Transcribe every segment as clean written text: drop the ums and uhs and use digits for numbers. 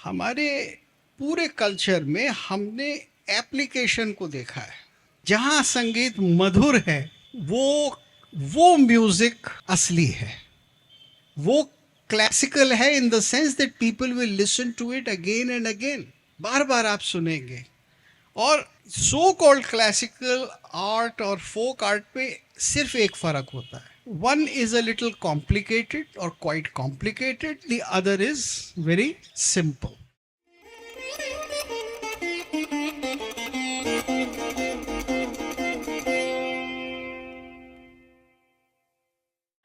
हमारे पूरे कल्चर में हमने एप्लीकेशन को देखा है। जहाँ संगीत मधुर है वो वो म्यूजिक असली है, वो क्लासिकल है in the sense that people will listen to it again and again. बार बार आप सुनेंगे। और सो कॉल्ड क्लासिकल आर्ट और फोक आर्ट में सिर्फ एक फर्क होता है, one is a little complicated और quite complicated, the other is very simple.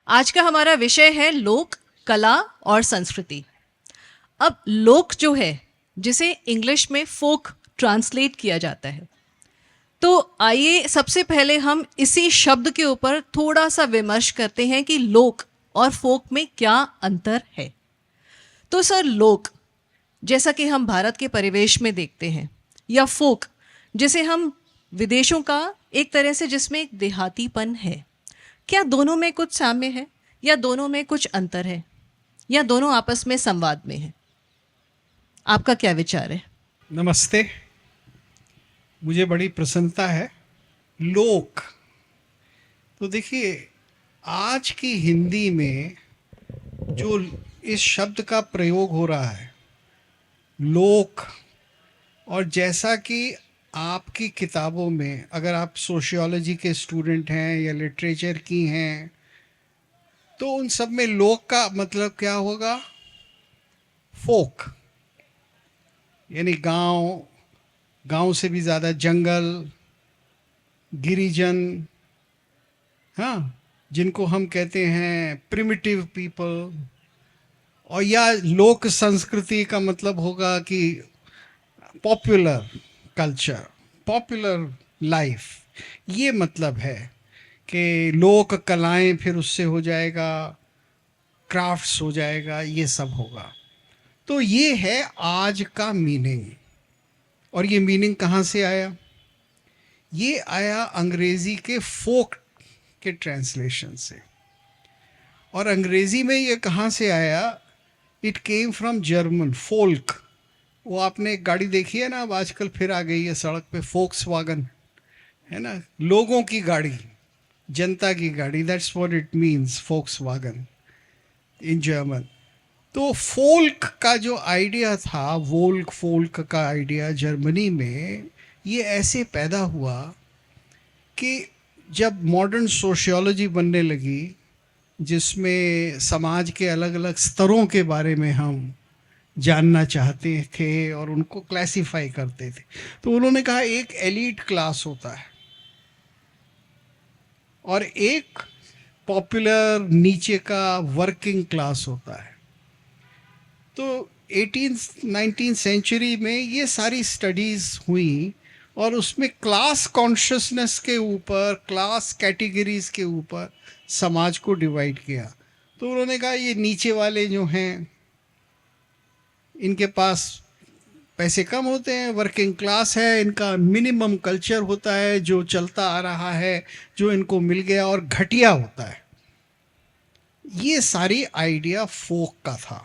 आज का हमारा विषय है लोक कला और संस्कृति। अब लोक जो है, जिसे इंग्लिश में फोक ट्रांसलेट किया जाता है, तो आइए सबसे पहले हम इसी शब्द के ऊपर थोड़ा सा विमर्श करते हैं कि लोक और फोक में क्या अंतर है। तो सर, लोक जैसा कि हम भारत के परिवेश में देखते हैं, या फोक जिसे हम विदेशों का एक तरह से जिसमें एक देहातीपन है, क्या दोनों में कुछ साम्य है या दोनों में कुछ अंतर है या दोनों आपस में संवाद में है? आपका क्या विचार है? नमस्ते, मुझे बड़ी प्रसन्नता है। लोक, तो देखिए, आज की हिंदी में जो इस शब्द का प्रयोग हो रहा है लोक, और जैसा कि आपकी किताबों में, अगर आप सोशियोलॉजी के स्टूडेंट हैं या लिटरेचर की हैं, तो उन सब में लोक का मतलब क्या होगा? फोक, यानी गांव, गांव से भी ज़्यादा जंगल, गिरिजन, हाँ, जिनको हम कहते हैं प्रिमिटिव पीपल। और या लोक संस्कृति का मतलब होगा कि पॉपुलर कल्चर, पॉपुलर लाइफ। ये मतलब है कि लोक कलाएं, फिर उससे हो जाएगा क्राफ्ट्स, हो जाएगा, ये सब होगा। तो ये है आज का मीनिंग। और ये मीनिंग कहाँ से आया? ये आया अंग्रेजी के फोक के ट्रांसलेशन से। और अंग्रेजी में ये कहाँ से आया? It came from German, folk. वो आपने एक गाड़ी देखी है ना, अब आजकल फिर आ गई है सड़क पे, फोक्सवागन, है ना, लोगों की गाड़ी, जनता की गाड़ी। That's what it means, Volkswagen in German. तो फोल्क का जो आइडिया था, वोल्क फोल्क का आइडिया जर्मनी में, ये ऐसे पैदा हुआ कि जब मॉडर्न सोशियोलॉजी बनने लगी, जिसमें समाज के अलग अलग स्तरों के बारे में हम जानना चाहते थे और उनको क्लासिफाई करते थे, तो उन्होंने कहा एक एलीट क्लास होता है और एक पॉपुलर नीचे का वर्किंग क्लास होता है। तो 19th सेंचुरी में ये सारी स्टडीज़ हुई और उसमें क्लास कॉन्शियसनेस के ऊपर, क्लास कैटेगरीज के ऊपर समाज को डिवाइड किया। तो उन्होंने कहा ये नीचे वाले जो हैं, इनके पास पैसे कम होते हैं, वर्किंग क्लास है, इनका मिनिमम कल्चर होता है जो चलता आ रहा है, जो इनको मिल गया, और घटिया होता है। ये सारी आइडिया फोक का था।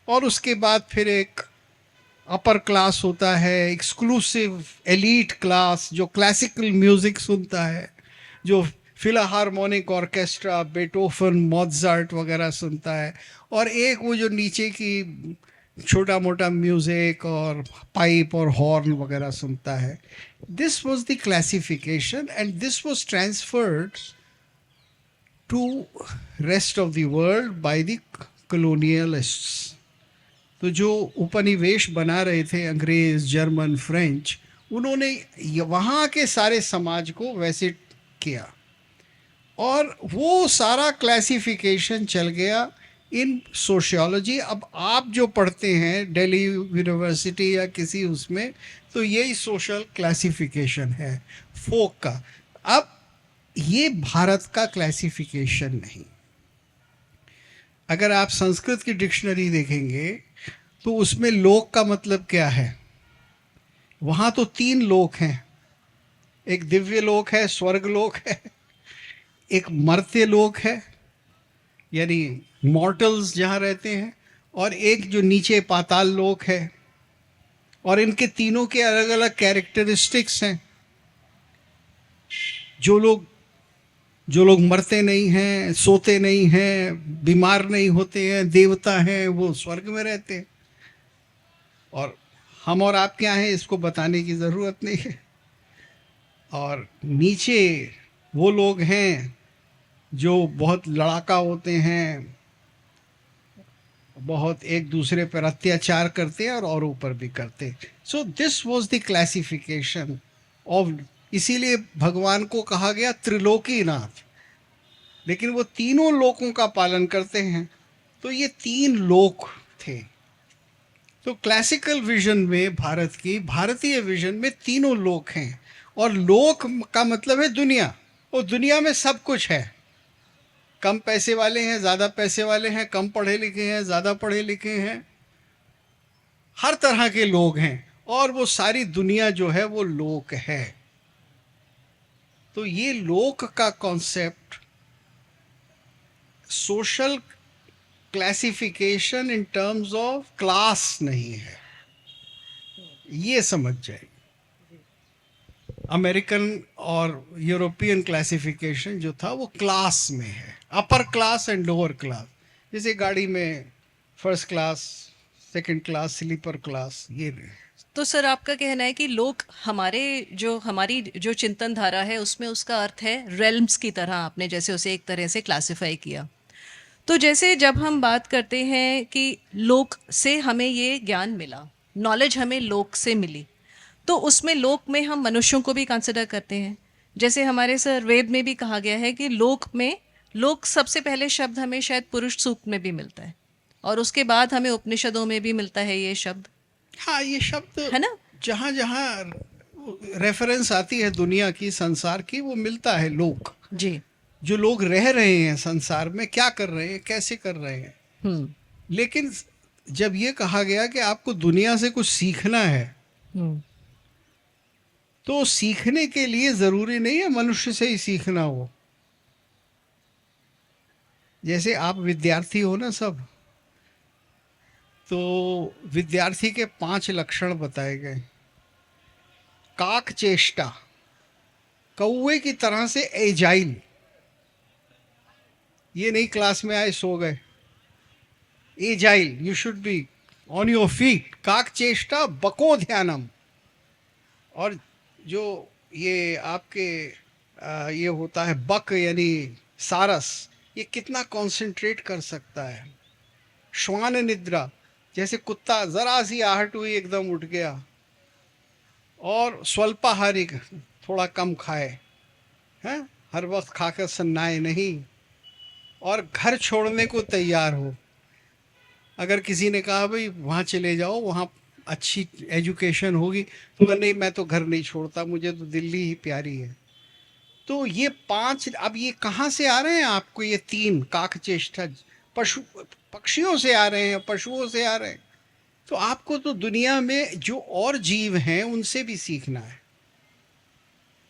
और उसके बाद फिर एक अपर क्लास होता है, एक्सक्लूसिव एलीट क्लास, जो क्लासिकल म्यूजिक सुनता है, जो फिलाहार्मोनिक ऑर्केस्ट्रा, बेटोफन, मोत्ज़ार्ट वगैरह सुनता है। और एक वो जो नीचे की छोटा मोटा म्यूजिक और पाइप और हॉर्न वगैरह सुनता है। This was the classification and this was transferred to rest of the world by the colonialists. तो जो उपनिवेश बना रहे थे अंग्रेज, जर्मन, फ्रेंच, उन्होंने वहाँ के सारे समाज को वैसे किया और वो सारा क्लासिफिकेशन चल गया इन सोशियोलॉजी। अब आप जो पढ़ते हैं दिल्ली यूनिवर्सिटी या किसी उसमें, तो यही सोशल क्लासिफिकेशन है फोक का। अब ये भारत का क्लासिफिकेशन नहीं। अगर आप संस्कृत की डिक्शनरी देखेंगे तो उसमें लोक का मतलब क्या है? वहाँ तो 3 लोक हैं। एक दिव्य लोक है, स्वर्ग लोक है, एक मर्त्य लोक है, यानी मॉर्टल्स जहाँ रहते हैं, और एक जो नीचे पाताल लोक है, और इनके तीनों के अलग अलग कैरेक्टरिस्टिक्स हैं। जो लोग मरते नहीं हैं, सोते नहीं हैं, बीमार नहीं होते हैं, देवता हैं, वो स्वर्ग में रहते हैं। और हम और आप क्या हैं इसको बताने की ज़रूरत नहीं है। और नीचे वो लोग हैं जो बहुत लड़ाका होते हैं, बहुत एक दूसरे पर अत्याचार करते हैं और ऊपर भी करते हैं। So this was the classification of, इसीलिए भगवान को कहा गया त्रिलोकीनाथ। लेकिन वो तीनों लोकों का पालन करते हैं, तो ये तीन लोक थे। तो क्लासिकल विजन में, भारत की भारतीय विजन में तीनों लोक हैं। और लोक का मतलब है दुनिया, और दुनिया में सब कुछ है। कम पैसे वाले हैं, ज़्यादा पैसे वाले हैं, कम पढ़े लिखे हैं, ज़्यादा पढ़े लिखे हैं, हर तरह के लोग हैं। और वो सारी दुनिया जो है वो लोक है। तो ये लोक का concept social classification in terms of class नहीं है, ये समझ जाए। अमेरिकन और यूरोपियन क्लासिफिकेशन जो था वो क्लास में है, upper class and lower class. जैसे गाड़ी में first class, second class, sleeper class, ये नहीं। तो सर आपका कहना है कि लोक हमारी जो चिंतन धारा है उसमें उसका अर्थ है रेल्म्स की तरह, आपने जैसे उसे एक तरह से क्लासिफाई किया। तो जैसे जब हम बात करते हैं कि लोक से हमें ये ज्ञान मिला, नॉलेज हमें लोक से मिली, तो उसमें लोक में हम मनुष्यों को भी कंसिडर करते हैं। जैसे हमारे सर वेद में भी कहा गया है कि लोक सबसे पहले शब्द हमें शायद पुरुष सूक्त में भी मिलता है, और उसके बाद हमें उपनिषदों में भी मिलता है ये शब्द, हाँ, ये शब्द है ना? जहाँ जहाँ रेफरेंस आती है दुनिया की, संसार की, वो मिलता है लोक। जी। जो लोग रह रहे हैं संसार में, क्या कर रहे हैं, कैसे कर रहे हैं। हम्म। लेकिन जब ये कहा गया कि आपको दुनिया से कुछ सीखना है, हम्म। तो सीखने के लिए जरूरी नहीं है मनुष्य से ही सीखना हो। जैसे आप विद्यार्थी हो ना सब, तो विद्यार्थी के 5 लक्षण बताए गए। काक चेष्टा, कौवे की तरह से एजाइल, ये नहीं क्लास में आए सो गए। Agile, you should be on your feet. काक चेष्टा, बको ध्यानम। और जो ये आपके ये होता है बक यानी सारस, ये कितना कंसंट्रेट कर सकता है। श्वान निद्रा, जैसे कुत्ता जरा सी आहट हुई एकदम उठ गया। और स्वल्पाहारी, थोड़ा कम खाए, हैं, हर वक्त खाकर सन्नाए नहीं। और घर छोड़ने को तैयार हो। अगर किसी ने कहा भाई वहाँ चले जाओ, वहाँ अच्छी एजुकेशन होगी, तो नहीं, मैं तो घर नहीं छोड़ता, मुझे तो दिल्ली ही प्यारी है। तो ये 5, अब ये कहाँ से आ रहे हैं आपको? ये 3 काकचेष्टा पक्षियों से आ रहे हैं, पशुओं से आ रहे हैं। तो आपको तो दुनिया में जो और जीव हैं उनसे भी सीखना है।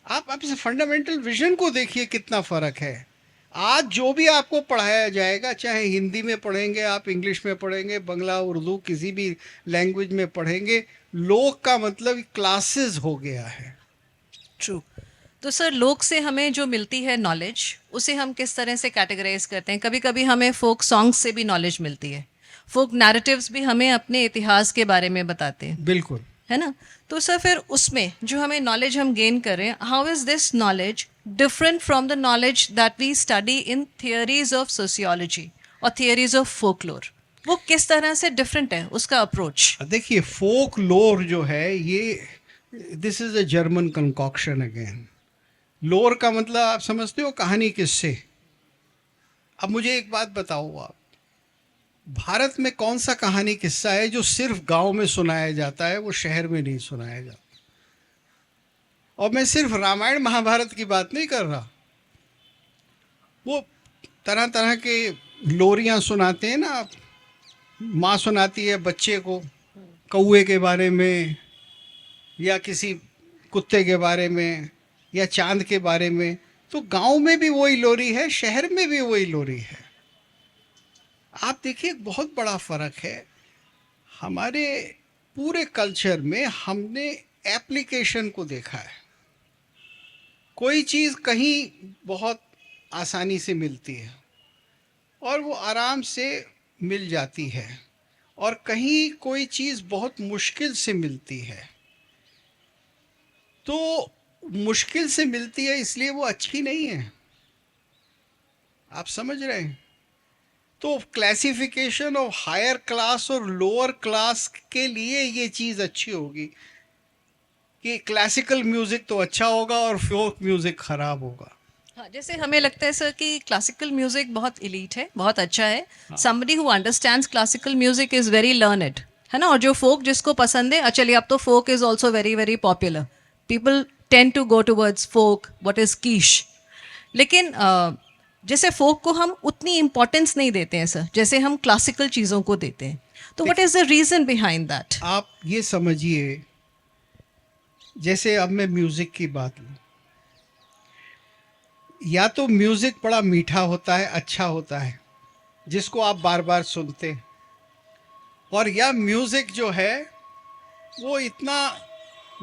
आप इस फंडामेंटल विजन को देखिए, कितना फर्क है। आज जो भी आपको पढ़ाया जाएगा, चाहे हिंदी में पढ़ेंगे आप, इंग्लिश में पढ़ेंगे, बंगला, उर्दू, किसी भी लैंग्वेज में पढ़ेंगे, लोक का मतलब क्लासेस हो गया है। ट्रू। तो सर लोक से हमें जो मिलती है नॉलेज, उसे हम किस तरह से कैटेगराइज करते हैं? कभी कभी हमें फोक सॉन्ग्स से भी नॉलेज मिलती है, फोक नैरेटिव्स भी हमें अपने इतिहास के बारे में बताते हैं, बिल्कुल, है ना? तो सर फिर उसमें जो हमें नॉलेज हम गेन कर रहे हैं, how is this knowledge different from the knowledge that we study in theories of sociology और थियरीज ऑफ फोकलोर? वो किस तरह से डिफरेंट है उसका अप्रोच? देखिए फोक लोर जो है, ये this is a German concoction again. लोर का मतलब आप समझते हो, कहानी, किस्से। अब मुझे एक बात बताओ आप, भारत में कौन सा कहानी किस्सा है जो सिर्फ गांव में सुनाया जाता है, वो शहर में नहीं सुनाया जाता? और मैं सिर्फ रामायण महाभारत की बात नहीं कर रहा, वो तरह तरह के लोरियां सुनाते हैं ना आप। माँ सुनाती है बच्चे को कौए के बारे में, या किसी कुत्ते के बारे में, या चांद के बारे में। तो गांव में भी वही लोरी है, शहर में भी वही लोरी है। आप देखिए एक बहुत बड़ा फर्क है हमारे पूरे कल्चर में। हमने एप्लीकेशन को देखा है। कोई चीज़ कहीं बहुत आसानी से मिलती है और वो आराम से मिल जाती है, और कहीं कोई चीज़ बहुत मुश्किल से मिलती है। तो मुश्किल से मिलती है इसलिए वो अच्छी नहीं है। आप समझ रहे हैं? तो क्लासिफिकेशन ऑफ हायर क्लास और लोअर क्लास के लिए ये चीज़ अच्छी होगी कि क्लासिकल म्यूज़िक तो अच्छा होगा और फोक म्यूज़िक ख़राब होगा। हाँ, जैसे हमें लगता है सर कि क्लासिकल म्यूजिक बहुत इलीट है, बहुत अच्छा है। Somebody who understands classical music is very learned, है ना। और जो फोक जिसको पसंद है, चलिए अब तो folk is also very very popular, people tend to go towards folk, what is kitsch. लेकिन जैसे फोक को हम उतनी इम्पोर्टेंस नहीं देते हैं सर, जैसे हम क्लासिकल चीज़ों को देते हैं। तो what is the reason behind that? आप ये समझिए, जैसे अब मैं म्यूज़िक की बात लूँ, या तो म्यूज़िक बड़ा मीठा होता है, अच्छा होता है, जिसको आप बार बार सुनते हैं, और या म्यूज़िक जो है वो इतना,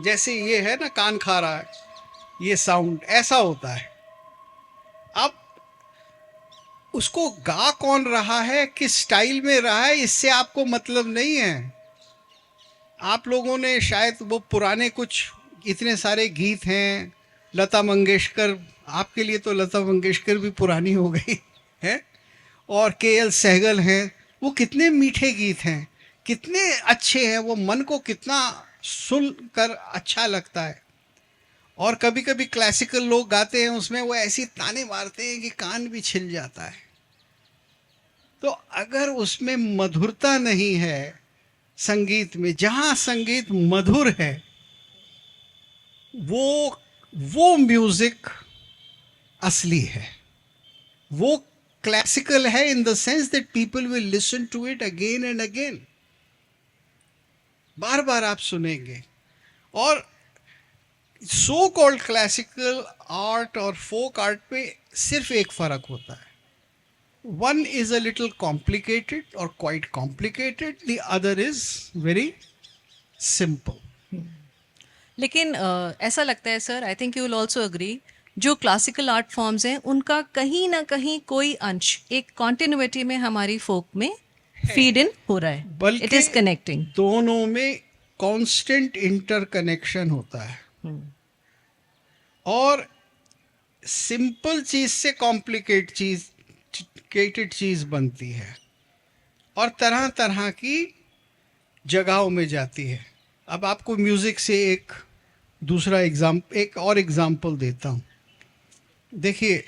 जैसे ये है ना, कान खा रहा है, ये साउंड ऐसा होता है। अब उसको गा कौन रहा है, किस स्टाइल में रहा है, इससे आपको मतलब नहीं है। आप लोगों ने शायद वो पुराने कुछ इतने सारे गीत हैं, लता मंगेशकर, आपके लिए तो लता मंगेशकर भी पुरानी हो गई है, और के.एल. सहगल हैं, वो कितने मीठे गीत हैं, कितने अच्छे हैं, वो मन को कितना सुन कर अच्छा लगता है। और कभी कभी क्लासिकल लोग गाते हैं, उसमें वो ऐसी ताने मारते हैं कि कान भी छिल जाता है। तो अगर उसमें मधुरता नहीं है संगीत में, जहाँ संगीत मधुर है, वो म्यूजिक असली है, वो क्लासिकल है, in the sense that people will listen to it again and again, बार बार आप सुनेंगे। और सो कॉल्ड क्लासिकल आर्ट और फोक आर्ट में सिर्फ एक फर्क होता है, one is a little complicated or quite complicated, the other is very simple. लेकिन ऐसा लगता है sir, I think you will also agree, जो क्लासिकल आर्ट फॉर्म्स हैं उनका कहीं ना कहीं कोई अंश एक कॉन्टिन्यूटी में हमारी फोक में फीड इन हो रहा है, इट बल्कि इज कनेक्टिंग। दोनों में कांस्टेंट इंटरकनेक्शन होता है, और सिंपल चीज से कॉम्प्लिकेटेड चीज बनती है, और तरह तरह की जगहों में जाती है। अब आपको म्यूजिक से एक और एग्जाम्पल देता हूँ। देखिए,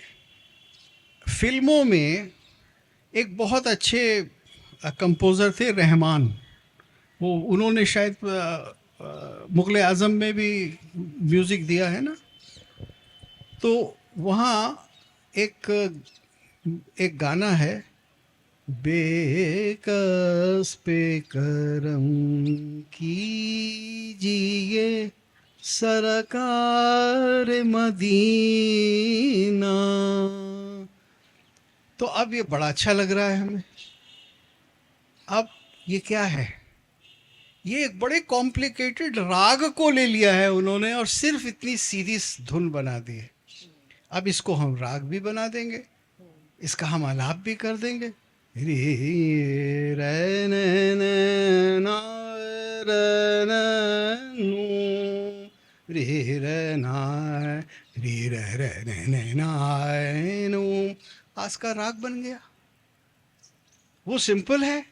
फिल्मों में एक बहुत अच्छे कंपोज़र थे, रहमान। वो उन्होंने शायद मुग़ल आज़म में भी म्यूज़िक दिया है ना। तो वहाँ एक गाना है, बेकस पे करम कीजिए सरकार मदीना। तो अब ये बड़ा अच्छा लग रहा है हमें। अब ये क्या है, ये एक बड़े कॉम्प्लिकेटेड राग को ले लिया है उन्होंने और सिर्फ इतनी सीधी धुन बना दी है। अब इसको हम राग भी बना देंगे, इसका हम आलाप भी कर देंगे, रे रे न न ना रे न नू रे रे ना रे रे रे न ना नू। आज का राग बन गया। वो सिंपल है,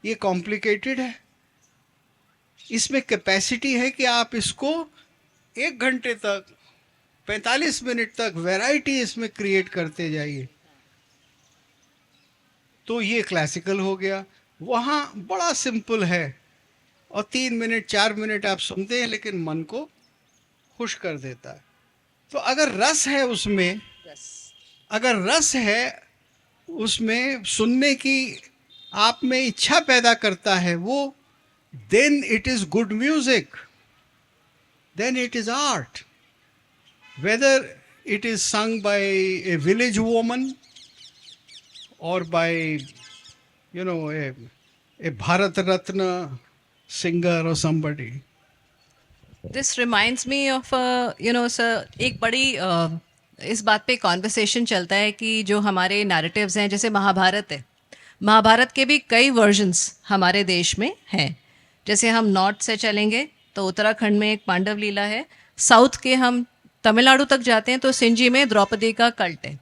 ये कॉम्प्लिकेटेड है। इसमें कैपेसिटी है कि आप इसको 1 घंटे तक, 45 मिनट तक वैरायटी इसमें क्रिएट करते जाइए। तो ये क्लासिकल हो गया। वहाँ बड़ा सिंपल है और 3 मिनट 4 मिनट आप सुनते हैं, लेकिन मन को खुश कर देता है। तो अगर रस है उसमें, अगर रस है उसमें, सुनने की आप में इच्छा पैदा करता है वो, then it is good music, then it is art. Whether it is sung by a village woman or by a Bharat Ratna singer or somebody. This reminds me of sir एक बड़ी इस बात पे कॉन्वर्सेशन चलता है कि जो हमारे नैरेटिव्स हैं जैसे महाभारत है, महाभारत के भी कई वर्जन्स हमारे देश में हैं। जैसे हम नॉर्थ से चलेंगे तो उत्तराखंड में एक पांडव लीला है, साउथ के हम तमिलनाडु तक जाते हैं तो सिंजी में द्रौपदी का कल्ट है।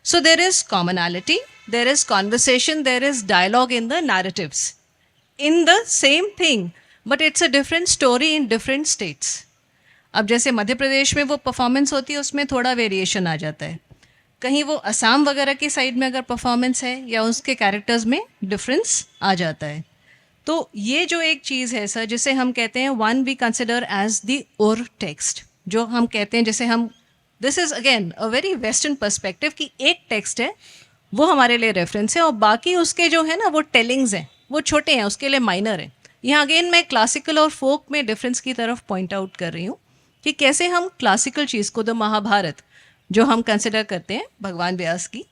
So there is commonality, there is conversation, there is dialogue in the narratives in the same thing, but it's a different story in different states. अब जैसे मध्य प्रदेश में वो परफॉर्मेंस होती है उसमें थोड़ा वेरिएशन आ जाता है, कहीं वो असम वगैरह की साइड में अगर परफॉर्मेंस है या उसके कैरेक्टर्स में डिफरेंस आ जाता है। तो ये जो एक चीज़ है सर जिसे हम कहते हैं one we consider as the other text, जो हम कहते हैं जैसे हम this is again a very western perspective कि एक टेक्स्ट है वो हमारे लिए रेफरेंस है और बाकी उसके जो है ना वो टेलिंग्स हैं वो छोटे हैं, उसके लिए माइनर है। यहाँ अगेन मैं क्लासिकल और फोक में डिफरेंस की तरफ पॉइंट आउट कर रही हूँ कि कैसे हम क्लासिकल चीज़ को, द महाभारत जो हम कंसिडर करते हैं भगवान व्यास की,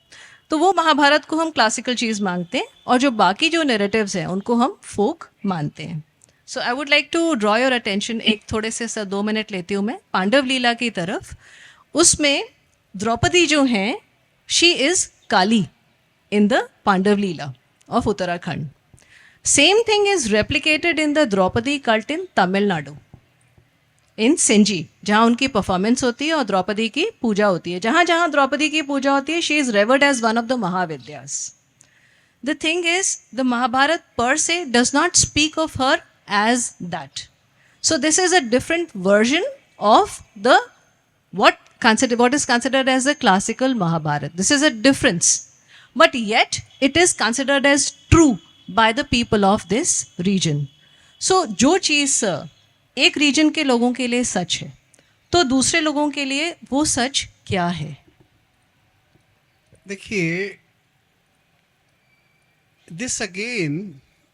तो वो महाभारत को हम क्लासिकल चीज़ मानते हैं और जो बाकी जो नैरेटिव्स हैं उनको हम फोक मानते हैं। So I would like to draw your attention, एक थोड़े से सर 2 मिनट लेती हूँ मैं पांडव लीला की तरफ। उसमें द्रौपदी जो हैं she is Kali in the Pandav Lila of Uttarakhand. Same thing is replicated in the Draupadi cult in Tamil Nadu in Senji, जहाँ उनकी परफॉर्मेंस होती है और द्रौपदी की पूजा होती है। जहाँ जहाँ द्रौपदी की पूजा होती है she is revered as one of the Mahavidyas. The thing is the Mahabharata per se does not speak of her as that. So this is a different version of the what is considered as a classical Mahabharata. This is a difference, but yet it is considered as true by the people of this region. So जो चीज़ एक reason के लोगों के लिए सच है तो दूसरे लोगों के लिए वो सच क्या है? देखिए, दिस अगेन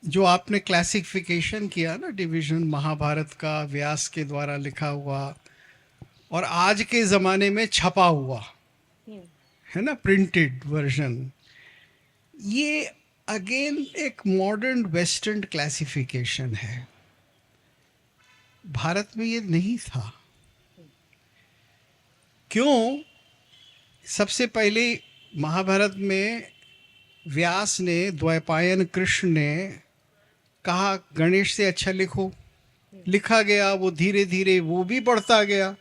जो आपने क्लासिफिकेशन किया ना, डिवीजन महाभारत का व्यास के द्वारा लिखा हुआ और आज के ज़माने में छपा हुआ है ना, प्रिंटेड वर्जन, ये अगेन एक मॉडर्न वेस्टर्न क्लासिफिकेशन है। भारत में ये नहीं था। क्यों? सबसे पहले महाभारत में व्यास ने, द्वैपायन कृष्ण ने कहा गणेश से अच्छा लिखो, लिखा गया, वो धीरे धीरे वो भी बढ़ता गया।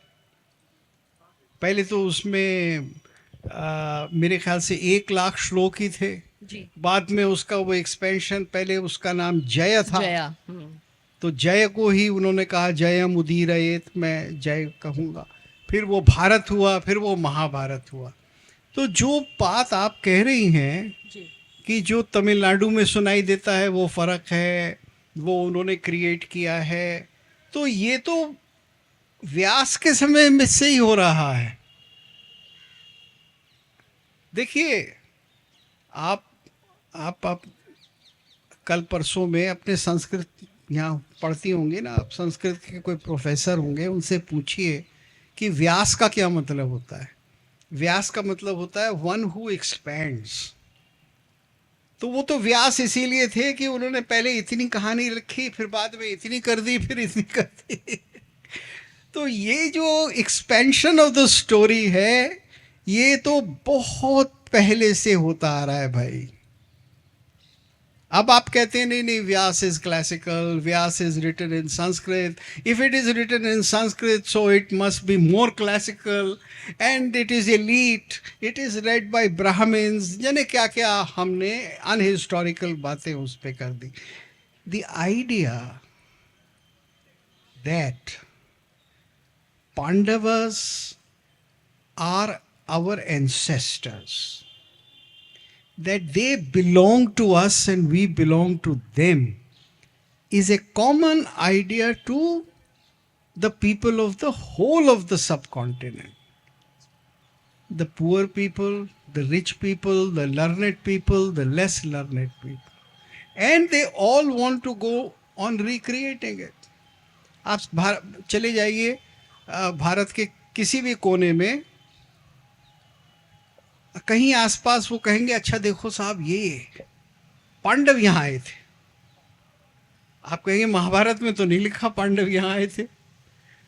पहले तो उसमें मेरे ख्याल से 1 लाख श्लोक ही थे जी। बाद में उसका वो एक्सपेंशन, पहले उसका नाम जय था, जया। तो जय को ही उन्होंने कहा जयम उदीरयेत, मैं जय कहूँगा। फिर वो भारत हुआ, फिर वो महाभारत हुआ। तो जो बात आप कह रही हैं जी। कि जो तमिलनाडु में सुनाई देता है वो फ़र्क है, वो उन्होंने क्रिएट किया है, तो ये तो व्यास के समय में से ही हो रहा है। देखिए, आप कल परसों में अपने संस्कृत यहाँ पढ़ती होंगी ना, आप संस्कृत के कोई प्रोफेसर होंगे, उनसे पूछिए कि व्यास का क्या मतलब होता है। व्यास का मतलब होता है वन हु एक्सपैंड्स। तो वो तो व्यास इसीलिए थे कि उन्होंने पहले इतनी कहानी लिखी, फिर बाद में इतनी कर दी, फिर इतनी कर दी। तो ये जो एक्सपेंशन ऑफ द स्टोरी है, ये तो बहुत पहले से होता आ रहा है भाई। अब आप कहते हैं नहीं नहीं, Vyas is classical, Vyas is written in Sanskrit, if it is written in Sanskrit so it must be more classical and it is elite, it is read by Brahmins, जाने क्या क्या हमने अनहिस्टोरिकल बातें उस पर कर दी। The idea that Pandavas are our ancestors, that they belong to us and we belong to them, is a common idea to the people of the whole of the subcontinent. The poor people, the rich people, the learned people, the less learned people. And they all want to go on recreating it. आप चले जाइए भारत के किसी भी कोने में, कहीं आसपास वो कहेंगे अच्छा देखो साहब ये पांडव यहाँ आए थे। आप कहेंगे महाभारत में तो नहीं लिखा पांडव यहाँ आए थे।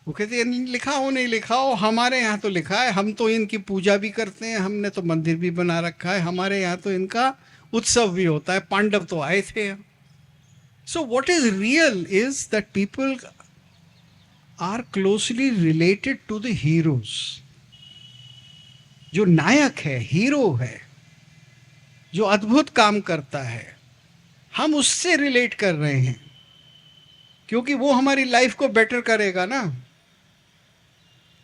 वो कहते हैं लिखा हो नहीं लिखा हो, हमारे यहाँ तो लिखा है, हम तो इनकी पूजा भी करते हैं, हमने तो मंदिर भी बना रखा है, हमारे यहाँ तो इनका उत्सव भी होता है, पांडव तो आए थे। So what is real is that people are closely related to the heroes. जो नायक है, हीरो है, जो अद्भुत काम करता है, हम उससे रिलेट कर रहे हैं, क्योंकि वो हमारी लाइफ को बेटर करेगा ना।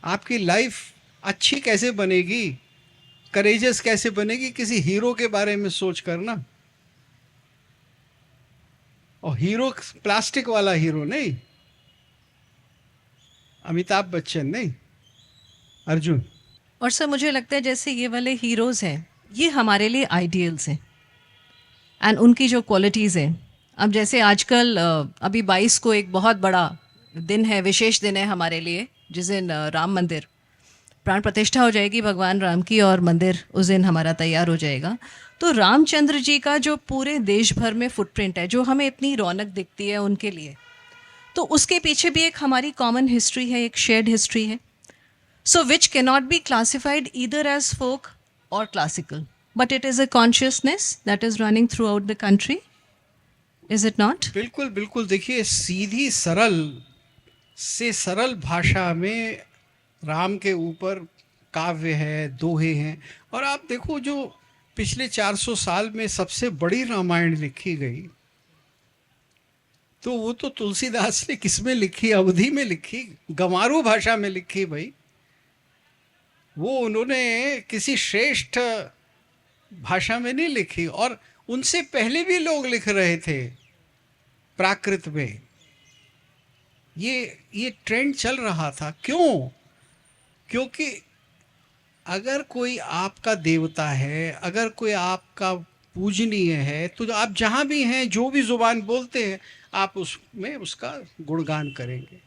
आपकी लाइफ अच्छी कैसे बनेगी, करेजियस कैसे बनेगी, किसी हीरो के बारे में सोच कर ना। और हीरो प्लास्टिक वाला हीरो नहीं, अमिताभ बच्चन नहीं, अर्जुन। और सर मुझे लगता है जैसे ये वाले हीरोज़ हैं, ये हमारे लिए आइडियल्स हैं एंड उनकी जो क्वालिटीज़ हैं। अब जैसे आजकल अभी 22 को एक बहुत बड़ा दिन है, विशेष दिन है हमारे लिए, जिस दिन राम मंदिर प्राण प्रतिष्ठा हो जाएगी भगवान राम की, और मंदिर उस दिन हमारा तैयार हो जाएगा। तो रामचंद्र जी का जो पूरे देश भर में फुटप्रिंट है, जो हमें इतनी रौनक दिखती है उनके लिए, तो उसके पीछे भी एक हमारी कॉमन हिस्ट्री है, एक शेयर्ड हिस्ट्री है। So which can not be classified either as folk or classical, but it is a consciousness that is running throughout the country, is it not? बिल्कुल बिल्कुल। देखिए, सीधी सरल से सरल भाषा में राम के ऊपर काव्य है, दोहे हैं। और आप देखो, जो पिछले 400 साल में सबसे बड़ी रामायण लिखी गई, तो वो तो तुलसीदास ने किसमें लिखी? अवधी में लिखी, गंवारू भाषा में लिखी भाई। वो उन्होंने किसी श्रेष्ठ भाषा में नहीं लिखी। और उनसे पहले भी लोग लिख रहे थे प्राकृत में। ये ट्रेंड चल रहा था। क्यों? क्योंकि अगर कोई आपका देवता है, अगर कोई आपका पूजनीय है, तो आप जहाँ भी हैं, जो भी जुबान बोलते हैं, आप उसमें उसका गुणगान करेंगे।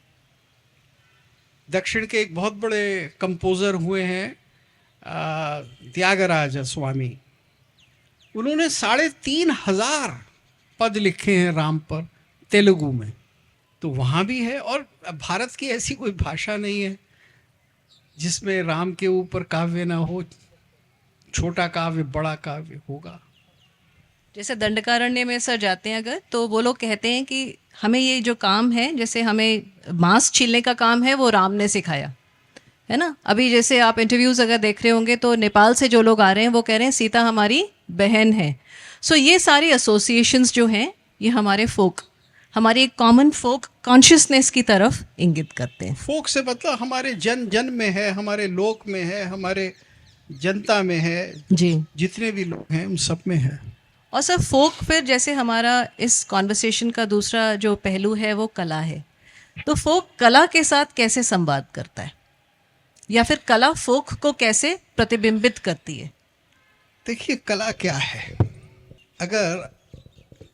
दक्षिण के एक बहुत बड़े कंपोज़र हुए हैं त्यागराज स्वामी। उन्होंने 3,500 पद लिखे हैं राम पर, तेलुगु में। तो वहाँ भी है। और भारत की ऐसी कोई भाषा नहीं है जिसमें राम के ऊपर काव्य ना हो। छोटा काव्य, बड़ा काव्य होगा। जैसे दंडकारण्य में सर जाते हैं अगर, तो वो लोग कहते हैं कि हमें ये जो काम है, जैसे हमें मांस छीलने का काम है, वो राम ने सिखाया है ना। अभी जैसे आप इंटरव्यूज़ अगर देख रहे होंगे, तो नेपाल से जो लोग आ रहे हैं वो कह रहे हैं सीता हमारी बहन है। सो ये सारी एसोसिएशंस जो हैं, ये हमारे फोक, हमारी एक कॉमन फोक कॉन्शियसनेस की तरफ इंगित करते हैं। फोक से मतलब हमारे जन जन में है, हमारे लोक में है, हमारे जनता में है जी। जितने भी लोग हैं उन सब में है। और सर फोक, फिर जैसे हमारा इस कॉन्वर्सेशन का दूसरा जो पहलू है वो कला है, तो फोक कला के साथ कैसे संवाद करता है, या फिर कला फोक को कैसे प्रतिबिंबित करती है? देखिए, कला क्या है? अगर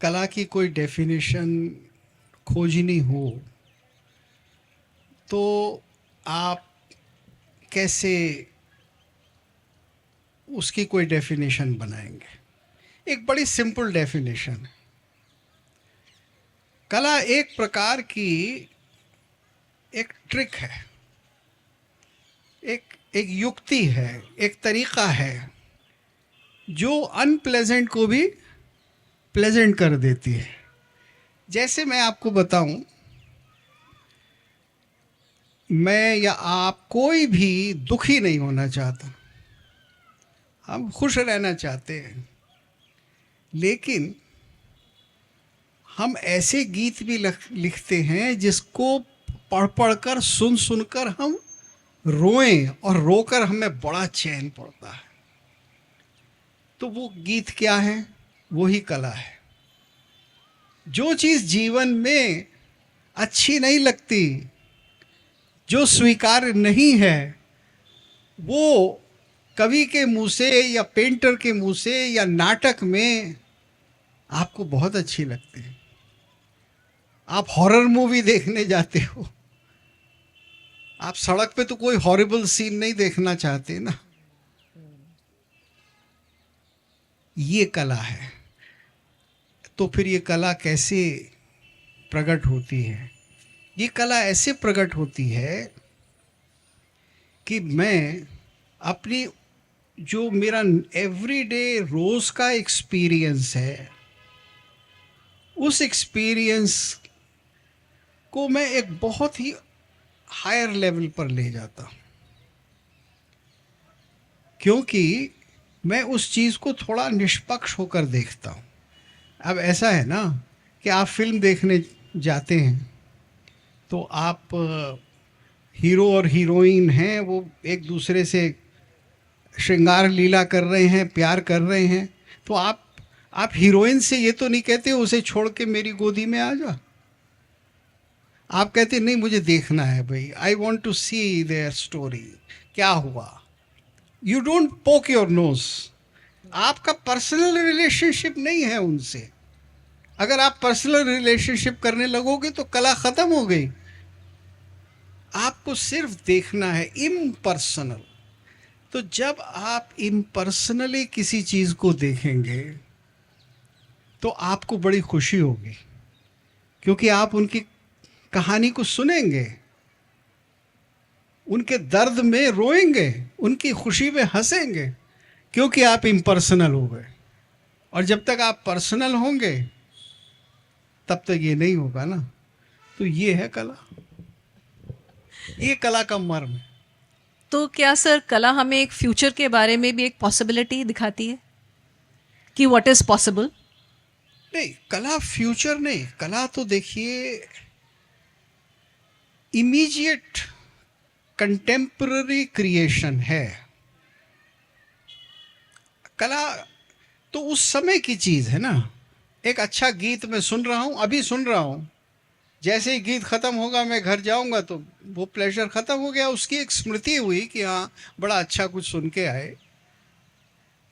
कला की कोई डेफिनेशन खोजनी हो तो आप कैसे उसकी कोई डेफिनेशन बनाएंगे? एक बड़ी सिंपल डेफिनेशन है। कला एक प्रकार की एक ट्रिक है, एक युक्ति है, एक तरीका है जो अनप्लेजेंट को भी प्लेजेंट कर देती है। जैसे मैं आपको बताऊं, मैं या आप कोई भी दुखी नहीं होना चाहता, हम खुश रहना चाहते हैं। लेकिन हम ऐसे गीत भी लिखते हैं जिसको पढ़ पढ़ कर, सुन सुनकर हम रोएं, और रोकर हमें बड़ा चैन पड़ता है। तो वो गीत क्या है? वही कला है। जो चीज़ जीवन में अच्छी नहीं लगती, जो स्वीकार्य नहीं है, वो कवि के मुंह से या पेंटर के मुंह से या नाटक में आपको बहुत अच्छी लगती है। आप हॉरर मूवी देखने जाते हो, आप सड़क पे तो कोई हॉरिबल सीन नहीं देखना चाहते ना। ये कला है। तो फिर ये कला कैसे प्रकट होती है? ये कला ऐसे प्रकट होती है कि मैं अपनी जो मेरा एवरीडे रोज का एक्सपीरियंस है, उस एक्सपीरियंस को मैं एक बहुत ही हायर लेवल पर ले जाता हूँ, क्योंकि मैं उस चीज़ को थोड़ा निष्पक्ष होकर देखता हूँ। अब ऐसा है ना कि आप फिल्म देखने जाते हैं तो आप हीरो और हीरोइन हैं, वो एक दूसरे से श्रृंगार लीला कर रहे हैं, प्यार कर रहे हैं, तो आप हीरोइन से ये तो नहीं कहते उसे छोड़ के मेरी गोदी में आ जा। आप कहते नहीं, मुझे देखना है भाई, I want to see their story, क्या हुआ। You don't poke your nose. आपका पर्सनल रिलेशनशिप नहीं है उनसे। अगर आप पर्सनल रिलेशनशिप करने लगोगे तो कला खत्म हो गई। आपको सिर्फ देखना है इम्पर्सनल। तो जब आप इम्पर्सनली किसी चीज को देखेंगे तो आपको बड़ी खुशी होगी, क्योंकि आप उनकी कहानी को सुनेंगे, उनके दर्द में रोएंगे, उनकी खुशी में हंसेंगे, क्योंकि आप इम्पर्सनल हो गए। और जब तक आप पर्सनल होंगे तब तक ये नहीं होगा ना। तो ये है कला, ये कला का मर्म है। तो क्या सर कला हमें एक फ्यूचर के बारे में भी एक पॉसिबिलिटी दिखाती है कि व्हाट इज पॉसिबल? नहीं, कला फ्यूचर नहीं। कला तो देखिए इमीडिएट कंटेम्पररी क्रिएशन है। कला तो उस समय की चीज है ना। एक अच्छा गीत मैं सुन रहा हूं, अभी सुन रहा हूं, जैसे ही गीत खत्म होगा मैं घर जाऊंगा तो वो प्लेजर खत्म हो गया, उसकी एक स्मृति हुई कि हाँ बड़ा अच्छा कुछ सुन के आए।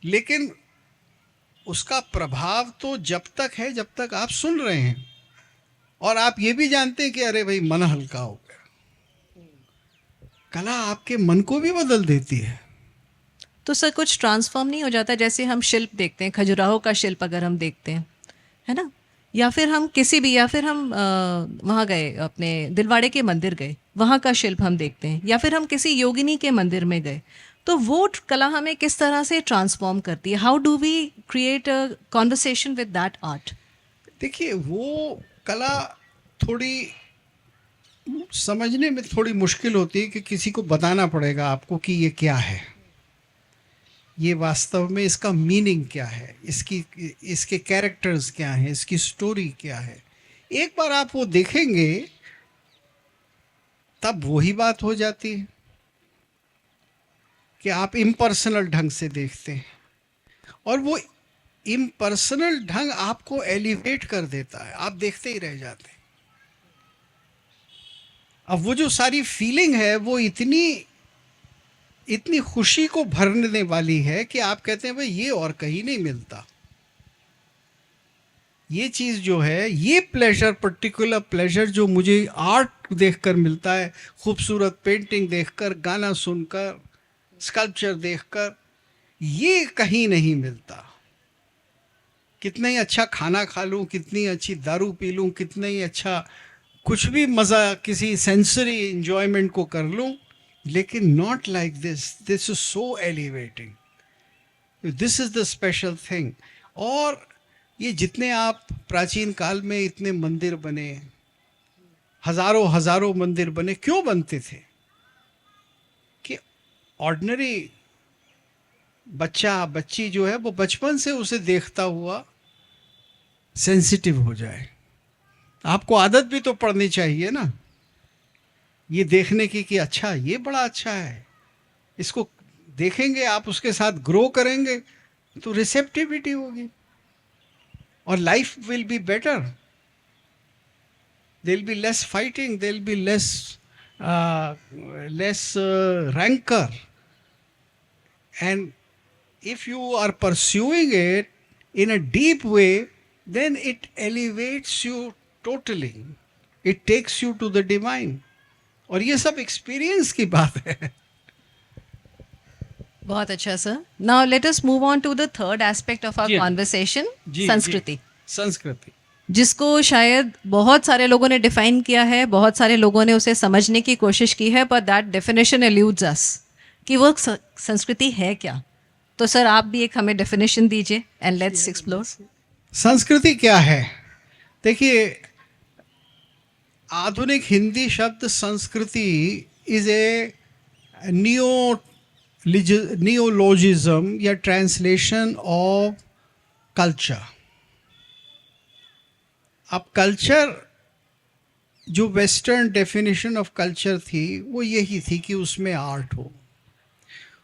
लेकिन उसका प्रभाव तो जब तक है जब तक आप सुन रहे हैं, और आप ये भी जानते हैं कि अरे भाई मन हल्का हो गया। कला आपके मन को भी बदल देती है। तो सर कुछ ट्रांसफॉर्म नहीं हो जाता? जैसे हम शिल्प देखते हैं, खजुराहो का शिल्प अगर हम देखते हैं, है ना, या फिर हम किसी भी, या फिर हम वहाँ गए अपने दिलवाड़े के मंदिर गए, वहाँ का शिल्प हम देखते हैं, या फिर हम किसी योगिनी के मंदिर में गए, तो वो कला हमें किस तरह से ट्रांसफॉर्म करती है? How do we create a conversation with that art? देखिए, वो कला थोड़ी समझने में थोड़ी मुश्किल होती है कि किसी को बताना पड़ेगा आपको कि ये क्या है, ये वास्तव में इसका मीनिंग क्या है, इसके कैरेक्टर्स क्या हैं, इसकी स्टोरी क्या है। एक बार आप वो देखेंगे तब वही बात हो जाती है कि आप इम्पर्सनल ढंग से देखते हैं, और वो इम्पर्सनल ढंग आपको एलिवेट कर देता है, आप देखते ही रह जाते हैं। अब वो जो सारी फीलिंग है वो इतनी खुशी को भरने वाली है कि आप कहते हैं भाई ये और कहीं नहीं मिलता। ये चीज़ जो है, ये प्लेजर, पर्टिकुलर प्लेजर जो मुझे आर्ट देखकर मिलता है, खूबसूरत पेंटिंग देखकर, गाना सुनकर, स्कल्पचर देखकर, ये कहीं नहीं मिलता। कितना ही अच्छा खाना खा लूँ, कितनी अच्छी दारू पी लूँ, कितना ही अच्छा कुछ भी मज़ा किसी सेंसरी इंजॉयमेंट को कर लूँ, लेकिन not like this is so elevating, this is the special thing. और ये जितने आप प्राचीन काल में इतने मंदिर बने, हजारों हजारों मंदिर बने, क्यों बनते थे? कि ऑर्डिनरी बच्चा बच्ची जो है वो बचपन से उसे देखता हुआ सेंसिटिव हो जाए। आपको आदत भी तो पड़नी चाहिए ना ये देखने की कि अच्छा ये बड़ा अच्छा है, इसको देखेंगे, आप उसके साथ ग्रो करेंगे तो रिसेप्टिविटी होगी और life will be better. There will be less fighting, there will be less rancor, and if you are pursuing it in a deep way, then it elevates you totally, it takes you to the divine. और ये सब experience की बात है। बहुत अच्छा sir. Now let us move on to the third aspect of our जी हाँ। कॉन्वर्सेशन, जी, संस्कृति। संस्कृति। जिसको शायद बहुत सारे लोगों ने डिफाइन किया है, बहुत सारे लोगों ने उसे समझने की कोशिश की है, पर दैट डेफिनेशन एल्यूड्स अस कि वो संस्कृति है क्या। तो सर आप भी एक हमें डेफिनेशन दीजिए एंड लेट्स एक्सप्लोर। संस्कृति क्या है? देखिए, आधुनिक हिंदी शब्द संस्कृति इज ए नियोलॉजिज्म या ट्रांसलेशन ऑफ कल्चर। अब कल्चर, जो वेस्टर्न डेफिनेशन ऑफ कल्चर थी वो यही थी कि उसमें आर्ट हो,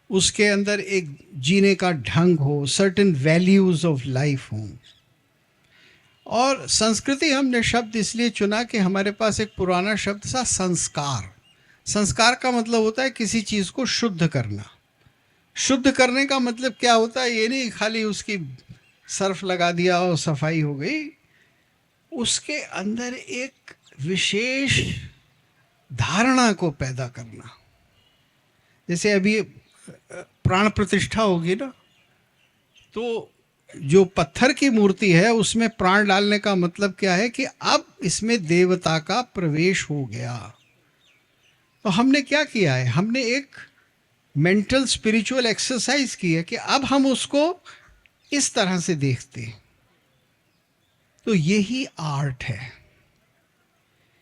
उसके अंदर एक जीने का ढंग हो, सर्टेन वैल्यूज ऑफ लाइफ हों। और संस्कृति हमने शब्द इसलिए चुना कि हमारे पास एक पुराना शब्द था संस्कार। संस्कार का मतलब होता है किसी चीज़ को शुद्ध करना। शुद्ध करने का मतलब क्या होता है? ये नहीं खाली उसकी सर्फ लगा दिया और सफाई हो गई। उसके अंदर एक विशेष धारणा को पैदा करना। जैसे अभी प्राण प्रतिष्ठा होगी ना, तो जो पत्थर की मूर्ति है उसमें प्राण डालने का मतलब क्या है कि अब इसमें देवता का प्रवेश हो गया। तो हमने क्या किया है? हमने एक मेंटल स्पिरिचुअल एक्सरसाइज की है कि अब हम उसको इस तरह से देखते हैं। तो यही आर्ट है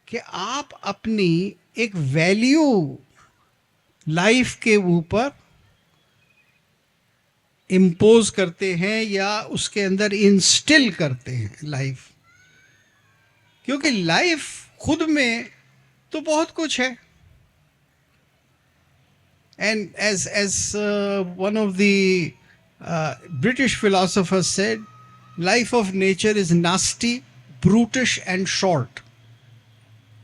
कि आप अपनी एक वैल्यू लाइफ के ऊपर इम्पोज करते हैं या उसके अंदर इंस्टिल करते हैं लाइफ। क्योंकि लाइफ खुद में तो बहुत कुछ है। And as one of the British philosophers said, life of nature is nasty, brutish and short.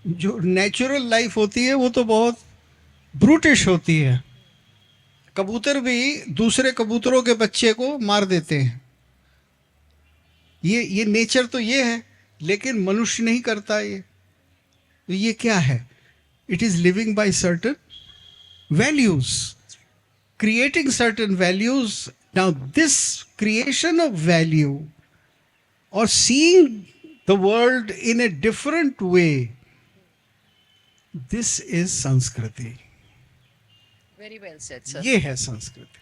जो नेचुरल लाइफ होती है वो तो बहुत ब्रूटिश होती है। कबूतर भी दूसरे कबूतरों के बच्चे को मार देते हैं। ये नेचर तो ये है, लेकिन मनुष्य नहीं करता ये। तो ये क्या है? It is living by certain values, creating certain values. Now this creation of value और seeing the world in a different way, this is संस्कृति। Very well said sir. ये है संस्कृति।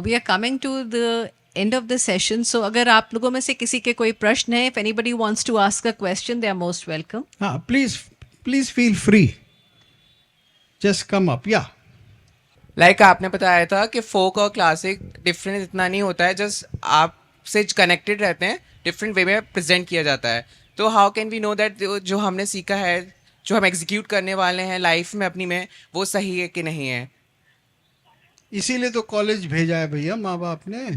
We are coming to the end of the session, so अगर आप लोगों में से किसी के कोई प्रश्न है, if anybody wants to ask a question, they are most welcome. हाँ, please feel free, just come up. या लाइक आपने बताया था कि फोक और क्लासिक डिफरेंस इतना नहीं होता है, जस्ट आपसे कनेक्टेड रहते हैं, डिफरेंट वे में प्रेजेंट किया जाता है। तो how can we know that जो हमने सीखा है, जो हम एग्जीक्यूट करने वाले हैं लाइफ में अपनी में, वो सही है कि नहीं है? इसीलिए तो कॉलेज भेजा है भैया माँ बाप ने।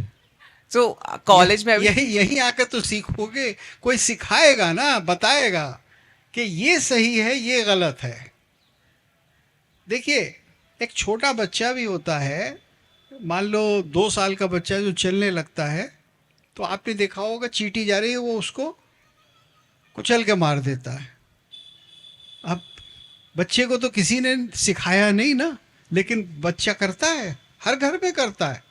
तो कॉलेज में अभी यही आकर तो सीखोगे। कोई सिखाएगा ना, बताएगा कि ये सही है, ये गलत है। देखिए, एक छोटा बच्चा भी होता है, मान लो 2 साल का बच्चा जो चलने लगता है, तो आपने देखा होगा चींटी जा रही है, वो उसको कुचल के मार देता है। अब बच्चे को तो किसी ने सिखाया नहीं ना, लेकिन बच्चा करता है, हर घर में करता है।